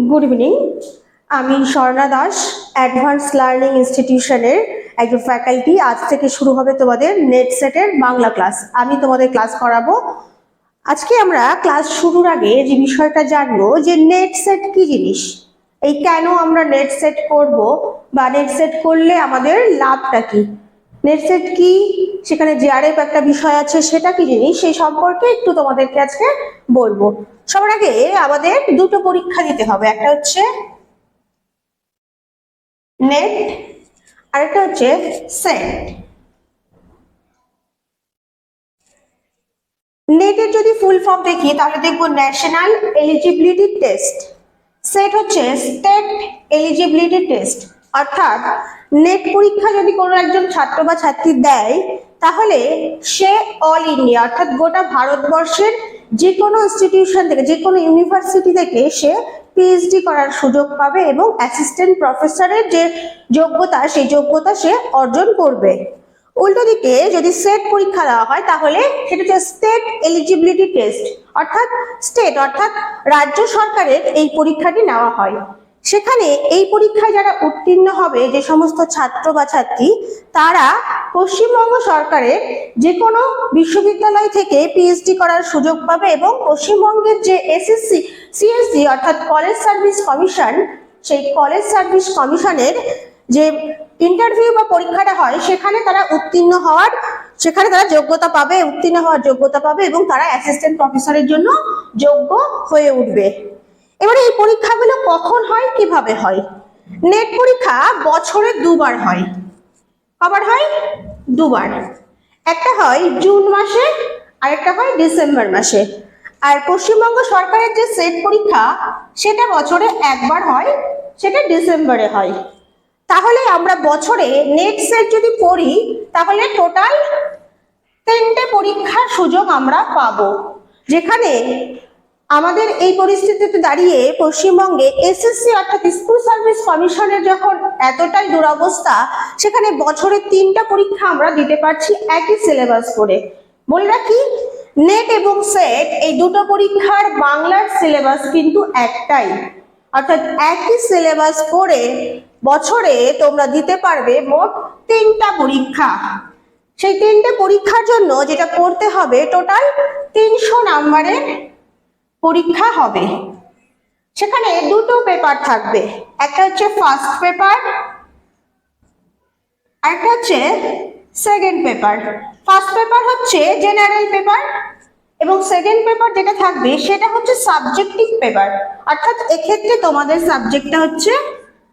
Good evening. আমি Swarna Das, advance learning ইনস্টিটিউশনের একজন faculty. আজ থেকে শুরু হবে তোমাদের নেট সেটের বাংলা ক্লাস। আমি তোমাদের ক্লাস করাবো। আজকে আমরা ক্লাস শুরুর আগে যে বিষয়টা জানবো যে নেট সেট কি জিনিস, এই কেন আমরা নেট সেট করব বা নেট সেট করলে আমাদের লাভটা কি, নেট সেট কি, সেখানে জেআরএফ একটা বিষয় আছে সেটা কি জিনিস, সেই সম্পর্কে একটু তোমাদেরকে আজকে বলবো। সবার আগে আমাদের দুটো পরীক্ষা দিতে হবে, একটা হচ্ছে নেট আর একটা হচ্ছে সেট। নেটের যদি ফুল ফর্ম দেখি তাহলে দেখবো ন্যাশনাল এলিজিবিলিটি টেস্ট, সেট হচ্ছে স্টেট এলিজিবিলিটি টেস্ট। অর্থাৎ নেট পরীক্ষা যদি কোনো একজন ছাত্র বা ছাত্রী দেয় তাহলে সে অল ইন্ডিয়া অর্থাৎ গোটা ভারতবর্ষের যে কোনো ইনস্টিটিউশন থেকে, যে কোনো ইউনিভার্সিটি থেকে সে পিএইচডি করার সুযোগ পাবে এবং অ্যাসিস্ট্যান্ট প্রফেসরের যে যোগ্যতা সেই যোগ্যতা সে অর্জন করবে। উল্টো দিকে যদি সেট পরীক্ষা দেওয়া হয় তাহলে সেটা হচ্ছে স্টেট এলিজিবিলিটি টেস্ট, অর্থাৎ রাজ্য সরকারের এই পরীক্ষাটি নেওয়া হয়। সেখানে এই পরীক্ষায় যারা উত্তীর্ণ হবে, যে সমস্ত ছাত্র বা ছাত্রী, তারা পশ্চিমবঙ্গ সরকারের যে কোনো বিশ্ববিদ্যালয় থেকে পিএইচডি করার সুযোগ পাবে এবং পশ্চিমবঙ্গের যে এসএসসি সিএসসি অর্থাৎ কলেজ সার্ভিস কমিশন, সেই কলেজ সার্ভিস কমিশনের যে ইন্টারভিউ বা পরীক্ষাটা হয় সেখানে তারা উত্তীর্ণ হওয়ার যোগ্যতা পাবে এবং তারা অ্যাসিস্ট্যান্ট প্রফেসরের জন্য যোগ্য হয়ে উঠবে। এবারে এই পরীক্ষাগুলো কখন হয়, কিভাবে হয়? নেট পরীক্ষা বছরে দুবার হয়। কবার হয়? দুবার। একটা হয় জুন মাসে আর একটা হয় ডিসেম্বর মাসে। আর পশ্চিমবঙ্গ সরকারের যে সেট পরীক্ষা সেটা বছরে একবার হয়, সেটা ডিসেম্বরে হয়। তাহলে আমরা বছরে নেট সেট যদি পড়ি তাহলে টোটাল 3টে পরীক্ষার সুযোগ আমরা পাবো। যেখানে আমাদের এই পরিস্থিতিতে দাঁড়িয়ে পশ্চিমবঙ্গে এসএসসি অর্থাৎ স্কুল সার্ভিস কমিশনের যখন এতটাই দুরবস্থা, সেখানে বছরে 3টা পরীক্ষা আমরা দিতে পারছি একই সিলেবাস করে। বলে রাখি, নেট এবং সেট এই দুটো পরীক্ষার বাংলার সিলেবাস কিন্তু একটাই, অর্থাৎ একই সিলেবাস পড়ে বছরে তোমরা দিতে পারবে মোট 3টা পরীক্ষা। সেই 3টে পরীক্ষার জন্য যেটা করতে হবে, টোটাল 300 নাম্বারের পরীক্ষা হবে। সেখানে দুটো পেপার থাকবে, একটা হচ্ছে ফার্স্ট পেপার আর একটা হচ্ছে সেকেন্ড পেপার। ফার্স্ট পেপার হচ্ছে জেনারেল পেপার এবং সেকেন্ড পেপার যেটা থাকবে সেটা হচ্ছে সাবজেক্টিভ পেপার, অর্থাৎ এক্ষেত্রে তোমাদের সাবজেক্টটা হচ্ছে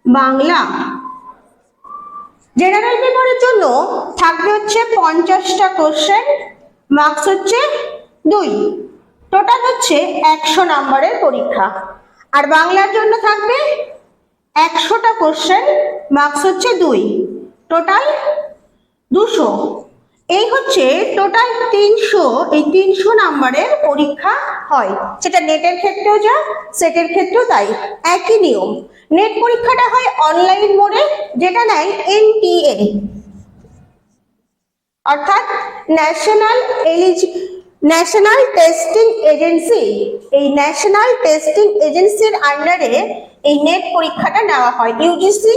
বাংলা। জেনারেল পেপারের জন্য থাকবে হচ্ছে 50টা কোশ্চেন, মার্কস হচ্ছে 2, টোটাল হচ্ছে 100 নাম্বারের পরীক্ষা। আর বাংলার জন্য থাকবে 100টা কোশ্চেন, মার্কস হচ্ছে 2, টোটাল 200। এই হচ্ছে টোটাল 300। এই 300 নাম্বারের পরীক্ষা হয়, সেটা নেটের ক্ষেত্রেও যা সেটের ক্ষেত্রেও তাই, একই নিয়ম। নেট পরীক্ষাটা হয় অনলাইন মোডে, যেটা নেয় এনটিএ অর্থাৎ ন্যাশনাল টেস্টিং এজেন্সি। এই ন্যাশনাল টেস্টিং এজেন্সির আন্ডারে এই নেট পরীক্ষাটা নেওয়া হয়। ইউজিসি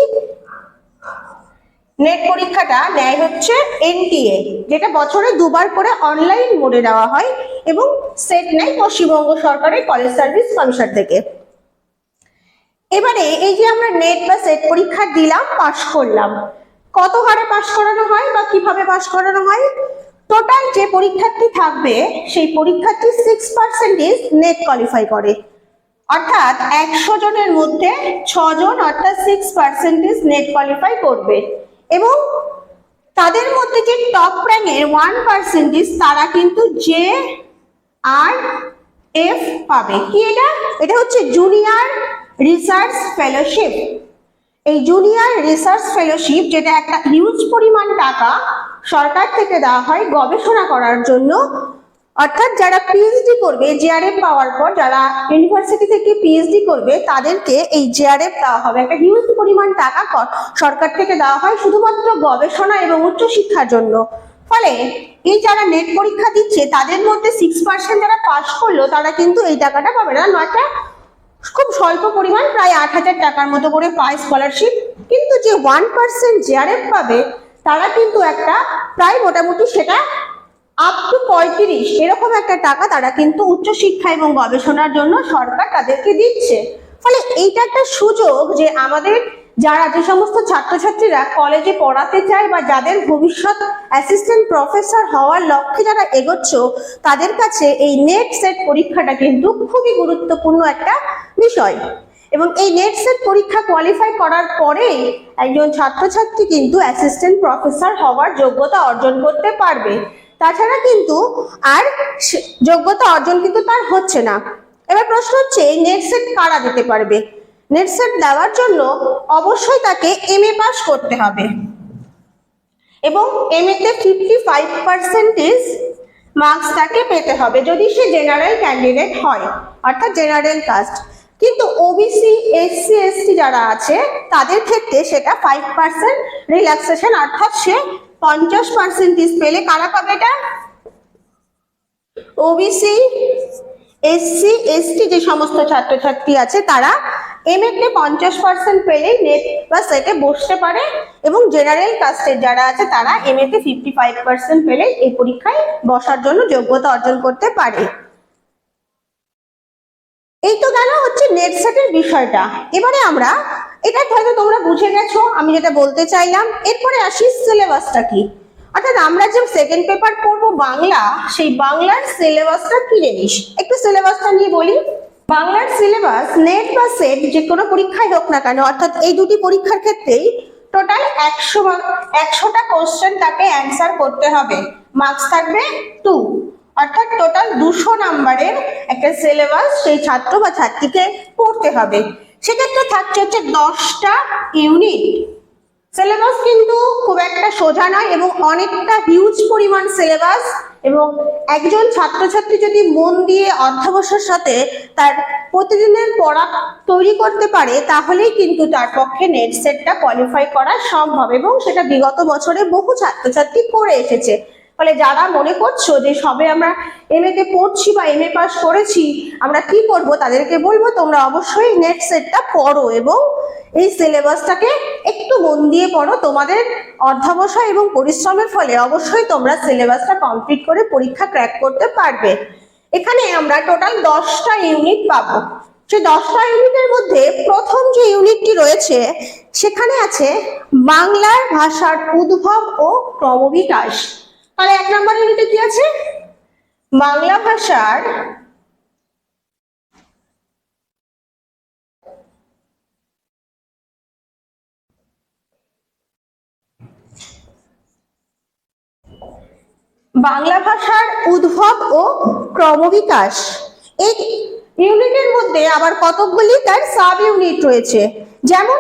নেট পরীক্ষাটা নেয় হচ্ছে এনটিএ, যেটা বছরে দুবার করে অনলাইন মোডে দেওয়া হয় এবং সেট নেয় পশ্চিমবঙ্গ সরকারের কলেজ সার্ভিস কমিশন থেকে। এবারে এই যে আমরা নেট বা সেট পরীক্ষা দিলাম, পাশ করলাম, কত হারে পাশ করানো হয় বা কিভাবে পাশ করানো হয়? টোটাল যে পরীক্ষার্থী থাকবে সেই পরীক্ষার্থী 6% নেট কোয়ালিফাই করে, অর্থাৎ 100 জনের মধ্যে 6 জন অর্থাৎ 6% নেট কোয়ালিফাই করবে এবং তাদের মধ্যে যে টপ র্যাঙ্কের 1% তারা কিন্তু জেআরএফ পাবে। কি এটা? এটা হচ্ছে জুনিয়র রিসার্চ ফেলোশিপ। এই জুনিয়র রিসার্চ ফেলোশিপ, যেটা একটা হিউজ পরিমাণ টাকা সরকার থেকে দেওয়া হয় গবেষণা করার জন্য, অর্থাৎ যারা পিএইচডি করবে, জেআরএফ পাওয়ার পর যারা ইউনিভার্সিটি থেকে পিএইচডি করবে তাদেরকে এই জেআরএফ দেওয়া হবে। একটা হিউজ পরিমাণ টাকা সরকার থেকে দেওয়া হয় শুধুমাত্র গবেষণা এবং উচ্চশিক্ষার জন্য। ফলে এই যারা নেট পরীক্ষা দিচ্ছে তাদের মধ্যে 6% যারা পাশ করলো তারা কিন্তু এই টাকাটা পাবে না, নয়টা খুব স্বল্প পরিমাণ, প্রায় 8,000 টাকার মতো করে পায় স্কলারশিপ। কিন্তু যে 1% জেআরএফ পাবে তারা কিন্তু একটা প্রায় মোটামুটি সেটা আপ টু 35 এরকম একটা টাকা তারা কিন্তু উচ্চশিক্ষা এবং গবেষণার জন্য সরকার তাদেরকে দিচ্ছে। ফলে এইটা একটা সুযোগ যে আমাদের যারা যে সমস্ত ছাত্রছাত্রীরা কলেজে পড়াতে চায় বা যাদের ভবিষ্যৎ অ্যাসিস্ট্যান্ট প্রফেসর হওয়ার লক্ষ্যে যারা এগোচ্ছ তাদের কাছে এই নেট সেট পরীক্ষাটা কিন্তু খুবই গুরুত্বপূর্ণ একটা বিষয়। এবং এই নেট সেট পরীক্ষা কোয়ালিফাই করার পরেই একজন ছাত্রছাত্রী কিন্তু অ্যাসিস্ট্যান্ট প্রফেসর হওয়ার যোগ্যতা অর্জন করতে পারবে। তাছাড়া কিন্তু আর যোগ্যতা অর্জন কিন্তু তার হচ্ছে না। এবার প্রশ্ন হচ্ছে নেট সেট কারা দিতে পারবে? নেট সেট দেওয়ার জন্য অবশ্যই তাকে এমএ পাস করতে হবে এবং এমএ তে 55% মার্কস তাকে পেতে হবে যদি সে জেনারেল ক্যান্ডিডেট হয়, অর্থাৎ জেনারেল কাস্ট। কিন্তু ওবিসি, এসসি, এসটি যারা আছে তাদের ক্ষেত্রে সেটা 5% রিল্যাক্সেশন, অর্থাৎ সে 50% পেলে কারা পাবে এটা? ওবিসি, এসসি, এসটি যে সমস্ত ছাত্রছাত্রী আছে তারা এমএ তে 50% পেলেই নেট বা সেটে বসতে পারে এবং জেনারেল কাস্টের যারা আছে তারা এমএ তে 55% পেলেই এই পরীক্ষায় বসার জন্য যোগ্যতা অর্জন করতে পারে। এই তো গেল হচ্ছে নেট সেটের বিষয়টা। এবারে আমরা এটা হয়তো তোমরা বুঝে গেছো আমি যেটা বলতে চাইলাম। এরপরে আসি সিলেবাসটা কি, অর্থাৎ আমরা যে সেকেন্ড পেপার পড়বো বাংলা, সেই বাংলার সিলেবাসটা কি জিনিস একটু সিলেবাসটা নিয়ে বলি। বাংলার সিলেবাস নেট বা সেট যে কোনো পরীক্ষায় হোক না কেন, অর্থাৎ এই দুটি পরীক্ষার ক্ষেত্রেই টোটাল 100টা কোশ্চেন তাকে অ্যান্সার করতে হবে, মার্কস থাকবে 2, অর্থাৎ টোটাল 200 নাম্বারের একটা সিলেবাস সেই ছাত্র বা ছাত্রীকে পড়তে হবে। সেক্ষেত্রে থাকছে হচ্ছে 10টা ইউনিট। সিলেবাস কিন্তু খুব একটা সোজা নয় এবং অনেকটা হিউজ পরিমাণ সিলেবাস, এবং একজন ছাত্রছাত্রী যদি মন দিয়ে অধ্যবসায়ের সাথে তার প্রতিদিনের পড়া তৈরি করতে পারে তাহলেই কিন্তু তার পক্ষে নেট সেটটা কোয়ালিফাই করা সম্ভব, এবং সেটা বিগত বছরে বহু ছাত্রছাত্রী করে এসেছে। ফলে যারা মনে করছো যে সবে আমরা এমএ তে পড়ছি বা এমএ পাস করেছি আমরা কি করব, তাদেরকে বলবো তোমরা অবশ্যই নেট সেটটা পড়ো এবং এই সিলেবাসটাকে একটু মন দিয়ে পড়ো। তোমাদের অধ্যবসায় এবং পরিশ্রমের ফলে অবশ্যই তোমরা সিলেবাসটা কমপ্লিট করে পরীক্ষা ক্র্যাক করতে পারবে। এখানে আমরা টোটাল 10টা ইউনিট পাবো। সেই 10টা ইউনিটের মধ্যে প্রথম যে ইউনিটটি রয়েছে সেখানে আছে বাংলার ভাষার উদ্ভব ও ক্রমবিকাশ। তাহলে 1 নম্বর ইউনিটে কি আছে? বাংলা ভাষার উদ্ভব ও ক্রমবিকাশ। এই ইউনিটের মধ্যে আবার কতগুলি তার সাব ইউনিট রয়েছে, যেমন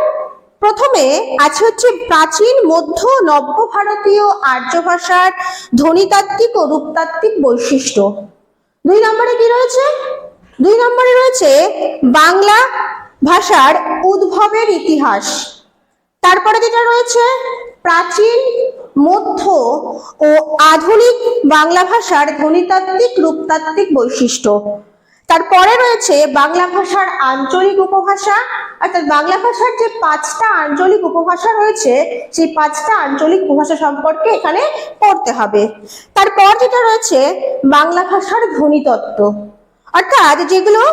প্রথমে আছে হচ্ছে প্রাচীন, মধ্য, নব্য ভারতীয় আর্য ভাষার ধ্বনিতাত্ত্বিক ও রূপতাত্ত্বিক বৈশিষ্ট্য। 2 নম্বরে কি রয়েছে? 2 নম্বরে রয়েছে বাংলা ভাষার উদ্ভবের ইতিহাস। তারপরে যেটা রয়েছে প্রাচীন, মধ্য ও আধুনিক বাংলা ভাষার ধ্বনিতাত্ত্বিক রূপতাত্ত্বিক বৈশিষ্ট্য। তারপরে রয়েছে বাংলা ভাষার আঞ্চলিক উপভাষা, অর্থাৎ বাংলা ভাষার যে 5টা আঞ্চলিক উপভাষা রয়েছে সেই 5টা আঞ্চলিক উপভাষা সম্পর্কে এখানে পড়তে হবে। তারপর যেটা রয়েছে বাংলা ভাষার ধ্বনিতত্ত্ব, অর্থাৎ যেগুলো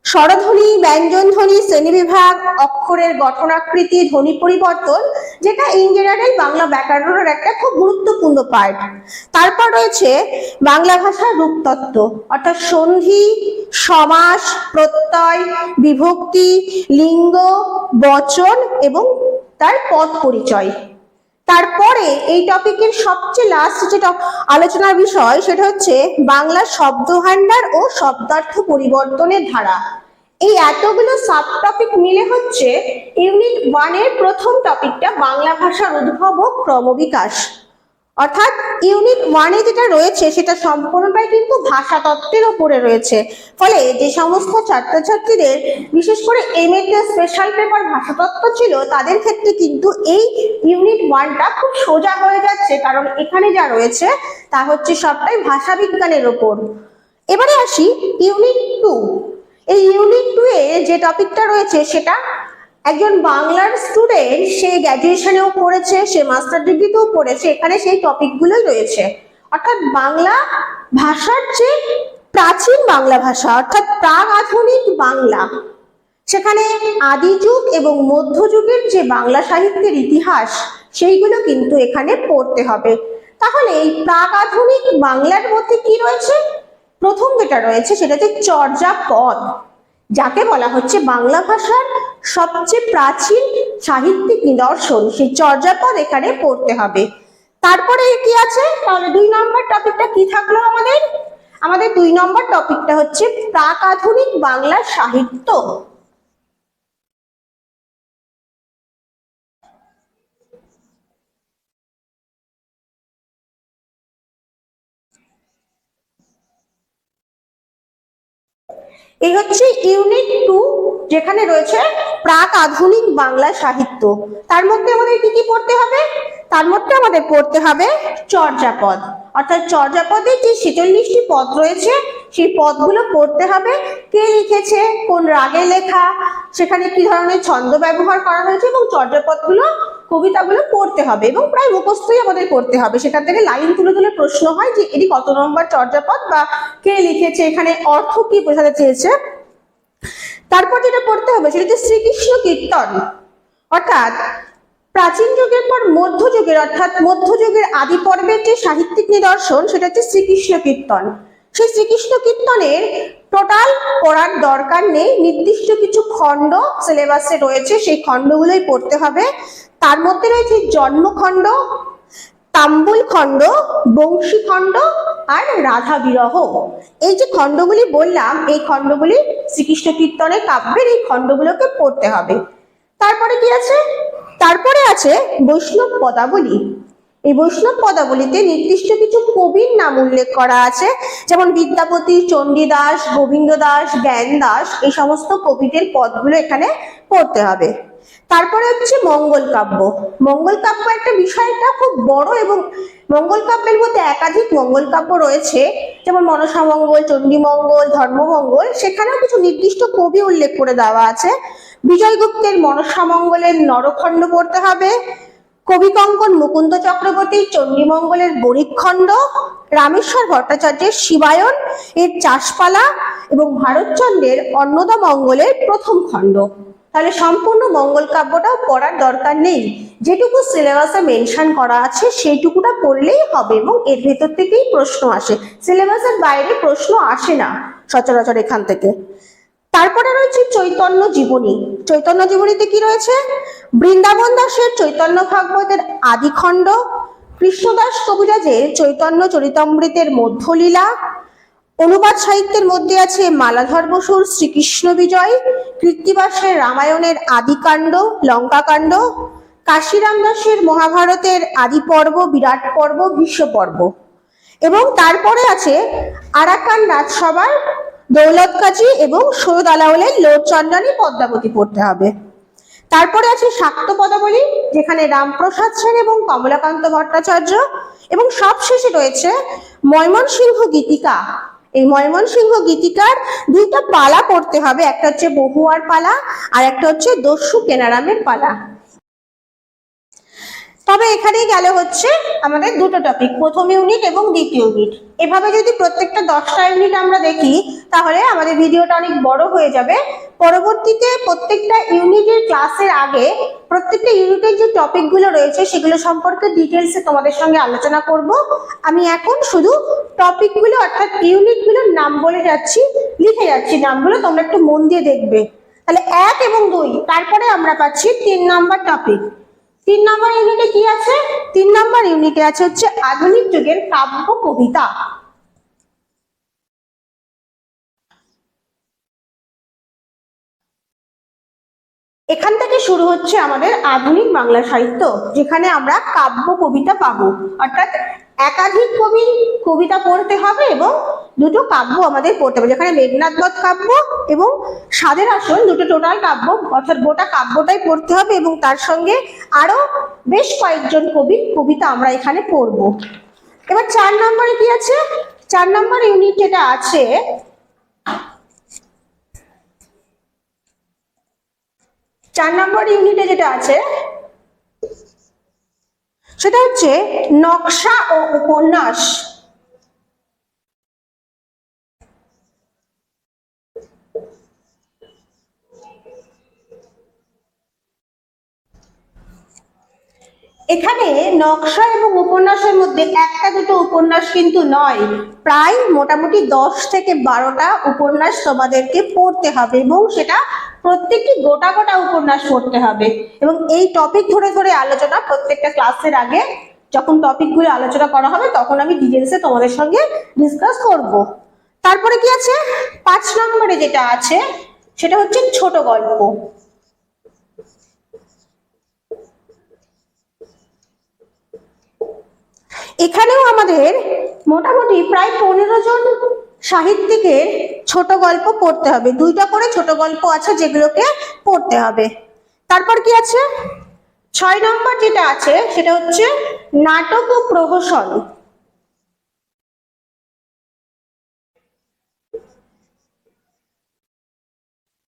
স্বরধ্বনি, ব্যঞ্জনধ্বনি, শ্রেণীবিভাগ, অক্ষরের গঠনাকৃতি, ধ্বনি পরিবর্তন, যেটা ইন জেনারেল বাংলা ব্যাকরণের একটা খুব গুরুত্বপূর্ণ পার্ট। তারপর রয়েছে বাংলা ভাষার রূপতত্ত্ব, অর্থাৎ সন্ধি, সমাস, প্রত্যয়, বিভক্তি, লিঙ্গ, বচন এবং তার পদ পরিচয়। তারপরে এই টপিকের সবচেয়ে লাস্ট যেটা আলোচনার বিষয় সেটা হচ্ছে বাংলা শব্দভাণ্ডার ও শব্দার্থ পরিবর্তনের ধারা। এই এতগুলো সাব টপিক মিলে হচ্ছে ইউনিট 1 এর প্রথম টপিকটা বাংলা ভাষার উদ্ভব ও ক্রমবিকাশ। অর্থাৎ ইউনিট 1 এ যেটা রয়েছে সেটা সম্পূর্ণটাই কিন্তু ভাষাতত্ত্বের উপরে রয়েছে। ফলে যে সমস্ত ছাত্রছাত্রীদের বিশেষ করে এমএ তে স্পেশাল পেপার ভাষাতত্ত্ব ছিল তাদের ক্ষেত্রে কিন্তু এই ইউনিট 1টা খুব সোজা হয়ে যাচ্ছে, কারণ এখানে যা রয়েছে তা হচ্ছে সবটাই ভাষাবিজ্ঞানের উপর। এবারে আসি ইউনিট 2। এই ইউনিট 2 এ যে টপিকটা রয়েছে সেটা একজন বাংলার স্টুডেন্ট, সে গ্র্যাজুয়েশনেও পড়েছে, সে মাস্টার ডিগ্রিতেও পড়েছে, এখানে সেই টপিকগুলোই রয়েছে। অর্থাৎ বাংলা ভাষার যে প্রাচীন বাংলা ভাষা অর্থাৎ প্রাক আধুনিক বাংলা, সেখানে আদি যুগ এবং মধ্যযুগের যে বাংলা সাহিত্যের ইতিহাস সেইগুলো কিন্তু এখানে পড়তে হবে। তাহলে এই প্রাক আধুনিক বাংলার মধ্যে কি রয়েছে? প্রথম যেটা রয়েছে সেটা হচ্ছে চর্যাপদ, যাকে বলা হচ্ছে বাংলা ভাষার সবচেয়ে প্রাচীন সাহিত্যিক নিদর্শন। সেই চর্যাপদ এখানে পড়তে হবে। তারপরে কি আছে? তাহলে 2 নম্বর টপিকটা কি থাকলো আমাদের? আমাদের 2 নম্বর টপিকটা হচ্ছে প্রাক আধুনিক বাংলা সাহিত্য। এই হচ্ছে ইউনিট 2, যেখানে রয়েছে প্রাক আধুনিক বাংলা সাহিত্য। তার মধ্যে আমাদের কি কি পড়তে হবে? তার মধ্যে আমাদের পড়তে হবে চর্যাপদ, অর্থাৎ চর্যাপদে যে 46টি পদ রয়েছে সেই পদগুলো পড়তে হবে। কে লিখেছে, কোন রাগে লেখা, সেখানে কি ধরনের ছন্দ ব্যবহার করা হয়েছে, এবং চর্যাপদগুলো কবিতাগুলো পড়তে হবে এবং প্রায় মুখস্থই আমাদের করতে হবে। সেখান থেকে লাইন তুলে তুলে প্রশ্ন হয় যে এটি কত নম্বর চর্যাপদ বা কে লিখেছে, এখানে অর্থ কি বোঝাতে চেয়েছে। তারপর যেটা পড়তে হবে সেটা হচ্ছে শ্রীকৃষ্ণ কীর্তন, অর্থাৎ প্রাচীন যুগের পর মধ্যযুগের অর্থাৎ মধ্যযুগের আদি পর্বের যে সাহিত্যিক নিদর্শন সেটা হচ্ছে শ্রীকৃষ্ণ কীর্তন। সেই শ্রীকৃষ্ণ কীর্তনের টোটাল পড়ার দরকার নেই, নির্দিষ্ট কিছু খণ্ড সিলেবাসে রয়েছে, সেই খণ্ডগুলোই পড়তে হবে। তার মধ্যে রয়েছে জন্মখণ্ড, তাম্বুল খণ্ড, বংশী খণ্ড আর রাধা বিরহ। এই যে খণ্ডগুলি বললাম, এই খণ্ডগুলি শ্রীকৃষ্ণ কীর্তনের কাব্যের এই খণ্ডগুলোকে পড়তে হবে। তারপরে কি আছে? তারপরে আছে বৈষ্ণব পদাবলী। এই বৈষ্ণব পদাবলীতে নির্দিষ্ট কিছু কবির নাম উল্লেখ করা আছে, যেমন বিদ্যাপতি, চণ্ডীদাস, গোবিন্দ দাস, জ্ঞান দাস, এই সমস্ত কবিদের পদগুলো এখানে পড়তে হবে। তারপরে হচ্ছে মঙ্গল কাব্য। মঙ্গল কাব্য একটা বিষয়টা খুব বড় এবং মঙ্গল কাব্যের মধ্যে একাধিক মঙ্গল কাব্য রয়েছে, যেমন মনসা মঙ্গল, চণ্ডী মঙ্গল, ধর্মমঙ্গল, সেখানেও কিছু নির্দিষ্ট কবি উল্লেখ করে দেওয়া আছে। বিজয়গুপ্তের মনসা মঙ্গলের নরখণ্ড পড়তে হবে, কবি কঙ্কন মুকুন্দ চক্রবর্তীর চণ্ডীমঙ্গলের বরিখণ্ড, রামেশ্বর ভট্টাচার্যের শিবায়ন এর চাষপালা এবং ভারতচন্দ্রের অন্নদা মঙ্গলের প্রথম খণ্ড। তাহলে সম্পূর্ণ মঙ্গল কাব্যটাও পড়ার দরকার নেই, যেটুকু সিলেবাসে মেনশন করা আছে সেইটুকুটা পড়লেই হবে এবং এর ভেতর থেকেই প্রশ্ন আসে, সিলেবাসের বাইরে প্রশ্ন আসে না সচরাচর এখান থেকে। তারপরে রয়েছে চৈতন্য জীবনী। চৈতন্য জীবনীতে কি রয়েছে? বৃন্দাবন দাসের চৈতন্য ভাগবতের আদিখণ্ড, কৃষ্ণদাস কবিরাজের চৈতন্য চরিতামৃতের মধ্যলীলা, অনুবাদ সাহিত্যের মধ্যে আছে মালাধর বসুর শ্রীকৃষ্ণ বিজয়, কৃত্তিবাসের রামায়ণের আদিকাণ্ড, লঙ্কাকাণ্ড, কাশিরাম দাসের মহাভারতের আদি পর্ব, বিরাট পর্ব, ভীষ্ম পর্ব। এবং তারপরে আছে আরাকান রাজসভার দৌলত কাজী এবং সৈয়দ আলাওলের লোরচন্দ্রানী পদ্মাবতী পড়তে হবে। তারপরে আছে শাক্ত পদাবলী, যেখানে রামপ্রসাদ সেন এবং কমলাকান্ত ভট্টাচার্য, এবং সবশেষে রয়েছে ময়মনসিংহ গীতিকা। এই ময়মনসিংহ গীতিকার 2টা পালা পড়তে হবে, একটা হচ্ছে বহুয়ার পালা আর একটা হচ্ছে দস্যু কেনারামের পালা। তবে এখানেই গেল হচ্ছে আমাদের 2টো টপিক, প্রথম ইউনিট এবং দ্বিতীয় ইউনিট। এভাবে যদি প্রত্যেকটা 10টা ইউনিট আমরা দেখি তাহলে আমাদের ভিডিওটা অনেক বড় হয়ে যাবে। পরবর্তীতে প্রত্যেকটা ইউনিটের ক্লাসের আগে প্রত্যেকটা ইউনিটের যে টপিকগুলো রয়েছে সেগুলো সম্পর্কে ডিটেলসে তোমাদের সঙ্গে আলোচনা করব। আমি এখন শুধু টপিকগুলো অর্থাৎ ইউনিটগুলোর নাম বলে যাচ্ছি, লিখে যাচ্ছি নামগুলো, তোমরা একটু মন দিয়ে দেখবে। তাহলে 1 এবং 2, তারপরে আমরা পাচ্ছি 3 নম্বর টপিক। 3 নম্বর ইউনিটে কি আছে? 3 নম্বর ইউনিটে আছে হচ্ছে আধুনিক যুগের কাব্য কবিতা। এখান থেকে শুরু হচ্ছে আমাদের আধুনিক বাংলা সাহিত্য, যেখানে আমরা কাব্য কবিতা পাবো, অর্থাৎ একাধিক কবির কবিতা পড়তে হবে এবং 2টো কাব্য আমাদের পড়তে হবে, যেখানে মেঘনাদ বধ কাব্য এবং সাধের আসন, 2টো টোটাল কাব্য, অর্থাৎ গোটা কাব্যটাই পড়তে হবে এবং তার সঙ্গে আরো বেশ কয়েকজন কবির কবিতা আমরা এখানে পড়ব। এবার 4 নম্বরে কি আছে? 4 নম্বর ইউনিট যেটা আছে 4 নম্বর ইউনিটে যেটা আছে সেটা হচ্ছে নকশা ও উপন্যাস। এখানে নকশা এবং উপন্যাসের মধ্যে একটা দুটো উপন্যাস কিন্তু নয়, প্রায় মোটামুটি 10 থেকে 12টা উপন্যাস তোমাদেরকে পড়তে হবে এবং সেটা প্রত্যেকটি গোটা গোটা উপন্যাস পড়তে হবে। এবং এই টপিক ধরে ধরে আলোচনা প্রত্যেকটা ক্লাসের আগে যখন টপিকগুলো আলোচনা করা হবে তখন আমি ডিটেলসে তোমাদের সঙ্গে ডিসকাস করব। তারপরে কি আছে 5 নম্বরে যেটা আছে সেটা হচ্ছে ছোট গল্প। এখানেও আমাদের মোটামুটি প্রায় 15 জন সাহিত্যিকের ছোট গল্প পড়তে হবে, 2টা করে ছোট গল্প আছে যেগুলোকে পড়তে হবে। তারপর কি আছে 6 নম্বর যেটা আছে সেটা হচ্ছে নাটক ও প্রহসন।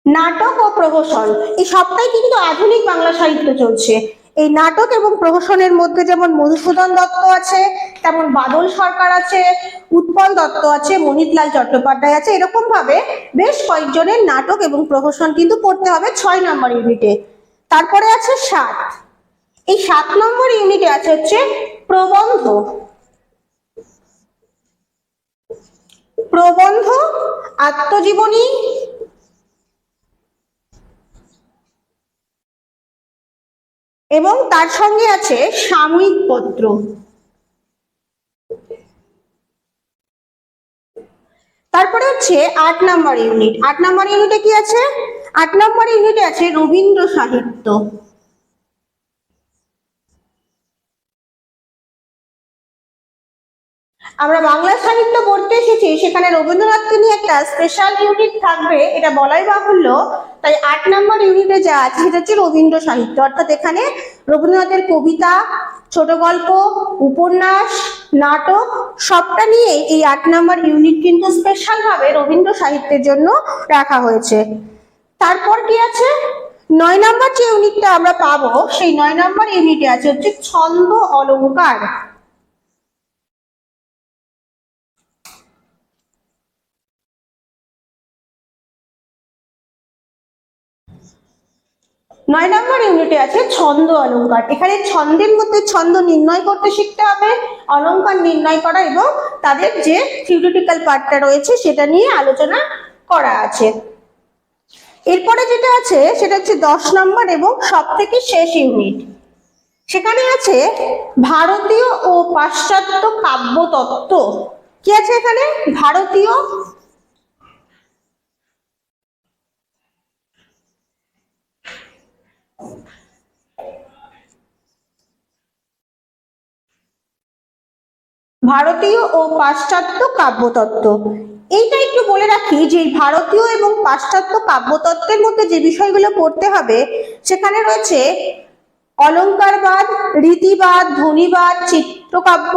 নাটক ও প্রহসন এই সবটাই কিন্তু আধুনিক বাংলা সাহিত্য চলছে। এই নাটক এবং প্রহসনের মধ্যে যেমন মধুসূদন দত্ত আছে, তেমন বাদল সরকার আছে, উৎপল দত্ত আছে, মনিতলাল চট্টোপাধ্যায় আছে, এরকম ভাবে বেশ কয়েকজনের নাটক এবং প্রহসন কিন্তু পড়তে হবে 6 নম্বর ইউনিটে। তারপরে আছে 7, এই 7 নম্বর ইউনিটে আছে হচ্ছে প্রবন্ধ। প্রবন্ধ, আত্মজীবনী এবং তার সঙ্গে আছে সাময়িক পত্র। তারপরে হচ্ছে 8 নম্বর ইউনিট। 8 নম্বর ইউনিটে কি আছে 8 নম্বর ইউনিটে আছে রবীন্দ্র সাহিত্য। আমরা বাংলা সাহিত্য পড়তে এসেছি, সেখানে রবীন্দ্রনাথকে নিয়ে একটা স্পেশাল ইউনিট থাকবে এটা বলাই বাহুল্য। তাই 8 নম্বর ইউনিটে যা আছে সেটা হচ্ছে রবীন্দ্র সাহিত্য, অর্থাৎ এখানে রবীন্দ্রনাথের কবিতা, ছোট গল্প, উপন্যাস, নাটক সবটা নিয়ে এই 8 নম্বর ইউনিট কিন্তু স্পেশাল ভাবে রবীন্দ্র সাহিত্যের জন্য রাখা হয়েছে। তারপর কি আছে 9 নম্বর যে ইউনিটটা আমরা পাবো সেই 9 নম্বর ইউনিটে আছে হচ্ছে ছন্দ অলংকার। 9 নম্বর ইউনিটে আছে ছন্দ অলংকার। এখানে ছন্দের মধ্যে ছন্দ নির্ণয় করতে শিখতে হবে, অলংকার নির্ণয় করা এবং তাদের যে থিওরিটিক্যাল পার্টটা রয়েছে সেটা নিয়ে আলোচনা করা আছে। এরপরে যেটা আছে সেটা হচ্ছে 10 নম্বর এবং সবথেকে শেষ ইউনিট। সেখানে আছে ভারতীয় ও পাশ্চাত্য কাব্যতত্ত্ব। কি আছে এখানে ভারতীয় ভারতীয় ও পাশ্চাত্য কাব্যতত্ত্ব। এইটা একটু বলে রাখি যে ভারতীয় এবং পাশ্চাত্য কাব্যতত্ত্বের মধ্যে যে বিষয়গুলো পড়তে হবে সেখানে রয়েছে অলঙ্কারবাদ, রীতিবাদ, ধ্বনিবাদ, চিত্রকাব্য,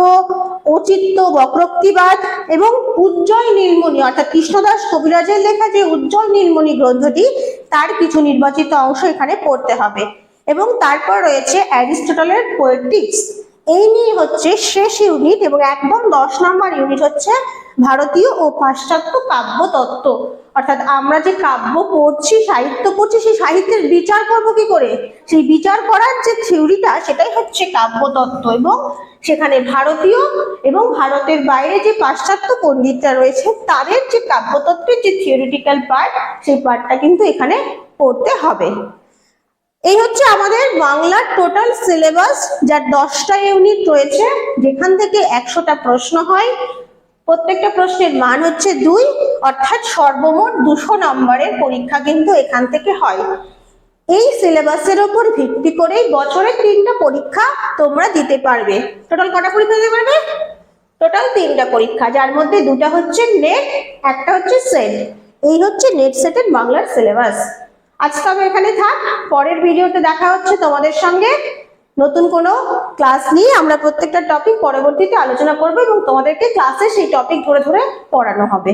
অচিত্ত, বক্রোক্তিবাদ এবং উজ্জ্বল নীলমণি, অর্থাৎ কৃষ্ণদাস কবিরাজের লেখা যে উজ্জ্বল নীলমণি গ্রন্থটি তার কিছু নির্বাচিত অংশ এখানে পড়তে হবে। এবং তারপর রয়েছে অ্যারিস্টটলের পোয়েটিক্স। এই নিয়ে হচ্ছে শেষ ইউনিট এবং একদম 10 নম্বর ইউনিট হচ্ছে ভারতীয় ও পাশ্চাত্য কাব্যতত্ত্ব। অর্থাৎ আমরা যে কাব্য পড়ছি, সাহিত্য পড়ছি, সেই সাহিত্যের বিচার করবো কি করে, সেই বিচার করার যে থিওরিটা সেটাই হচ্ছে কাব্যতত্ত্ব। এবং সেখানে ভারতীয় এবং ভারতের বাইরে যে পাশ্চাত্য পণ্ডিতরা রয়েছে তাদের যে কাব্যতত্ত্বের যে থিওরিটিক্যাল পার্ট সেই পার্টটা কিন্তু এখানে পড়তে হবে। এই হচ্ছে আমাদের বাংলার টোটাল সিলেবাস, যার 10টা ইউনিট রয়েছে, যেখান থেকে 100টা প্রশ্ন হয়। প্রত্যেকটা প্রশ্নের মান হচ্ছে 2, অর্থাৎ সর্বমোট 200 নম্বরের পরীক্ষা কিন্তু এখান থেকে হয়। এই সিলেবাসের উপর ভিত্তি করেই বছরে 3টা পরীক্ষা তোমরা দিতে পারবে। টোটাল কটা পরীক্ষা দিতে পারবে? টোটাল 3টা পরীক্ষা, যার মধ্যে 2টা হচ্ছে নেট, একটা হচ্ছে সেট। এই হচ্ছে নেট সেটের বাংলার সিলেবাস। আজকে আমি এখানে থাক, পরের ভিডিওতে দেখা হচ্ছে তোমাদের সঙ্গে নতুন কোনো ক্লাস নিয়ে। আমরা প্রত্যেকটা টপিক পরবর্তীতে আলোচনা করব এবং তোমাদেরকে ক্লাসে সেই টপিক ধরে ধরে পড়ানো হবে।